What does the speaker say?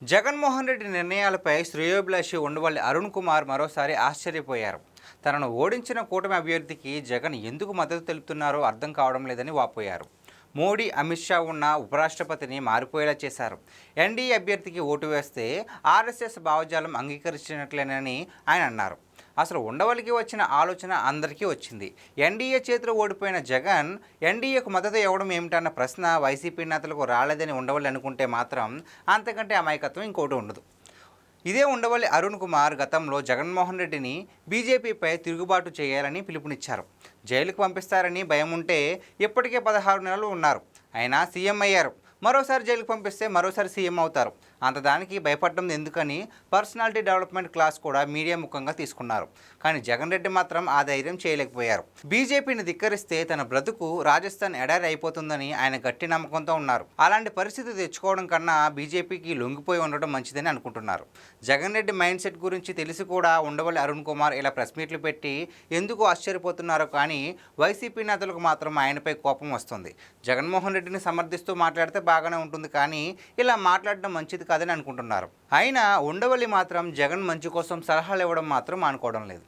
జగన్మోహన్ రెడ్డి నిర్ణయాలపై శ్రేయోభిలాషి ఉండవల్లి అరుణ్ కుమార్ మరోసారి ఆశ్చర్యపోయారు. తనను ఓడించిన కూటమి అభ్యర్థికి జగన్ ఎందుకు మద్దతు తెలుపుతున్నారో అర్థం కావడం లేదని వాపోయారు. మోడీ, అమిత్ షా ఉన్న ఉపరాష్ట్రపతిని మారిపోయేలా చేశారు. ఎన్డీఏ అభ్యర్థికి ఓటు వేస్తే ఆర్ఎస్ఎస్ భావజాలం అంగీకరించినట్లేనని ఆయన అన్నారు. అసలు ఉండవల్లికి వచ్చిన ఆలోచన అందరికీ వచ్చింది. ఎన్డీఏ చేతిలో ఓడిపోయిన జగన్ ఎన్డీఏకు మద్దతు ఇవ్వడం ఏమిటన్న ప్రశ్న వైసీపీ నేతలకు రాలేదని ఉండవల్లి అనుకుంటే మాత్రం అంతకంటే అమాయకత్వం ఇంకోటి ఉండదు. ఇదే ఉండవల్లి అరుణ్ కుమార్ గతంలో జగన్మోహన్ రెడ్డిని బీజేపీపై తిరుగుబాటు చేయాలని పిలుపునిచ్చారు. జైలుకు పంపిస్తారని భయం ఉంటే ఇప్పటికే 16 నెలలు ఉన్నారు. అయినా సీఎం అయ్యారు. మరోసారి జైలుకు పంపిస్తే మరోసారి సీఎం అవుతారు. అంతదానికి భయపడడం ఎందుకని పర్సనాలిటీ డెవలప్మెంట్ క్లాస్ కూడా మీడియా ముఖంగా తీసుకున్నారు. కానీ జగన్ రెడ్డి మాత్రం ఆ ధైర్యం చేయలేకపోయారు. బీజేపీని ధిక్కరిస్తే తన బ్రతుకు రాజస్థాన్ ఎడారి అయిపోతుందని ఆయన గట్టి నమ్మకంతో ఉన్నారు. అలాంటి పరిస్థితి తెచ్చుకోవడం కన్నా బీజేపీకి లొంగిపోయి ఉండడం మంచిదని అనుకుంటున్నారు. జగన్ రెడ్డి మైండ్ సెట్ గురించి తెలిసి కూడా ఉండవల్లి అరుణ్ కుమార్ ఇలా ప్రెస్ మీట్లు పెట్టి ఎందుకు ఆశ్చర్యపోతున్నారో కానీ వైసీపీ నేతలకు మాత్రం ఆయనపై కోపం వస్తుంది. జగన్మోహన్ రెడ్డిని సమర్థిస్తూ మాట్లాడితే బాగానే ఉంటుంది, కానీ ఇలా మాట్లాడడం మంచిది కాదని అనుకుంటున్నారు. అయినా ఉండవల్లి మాత్రం జగన్ మంచి కోసం సలహాలు ఇవ్వడం మాత్రం మానుకోవడం లేదు.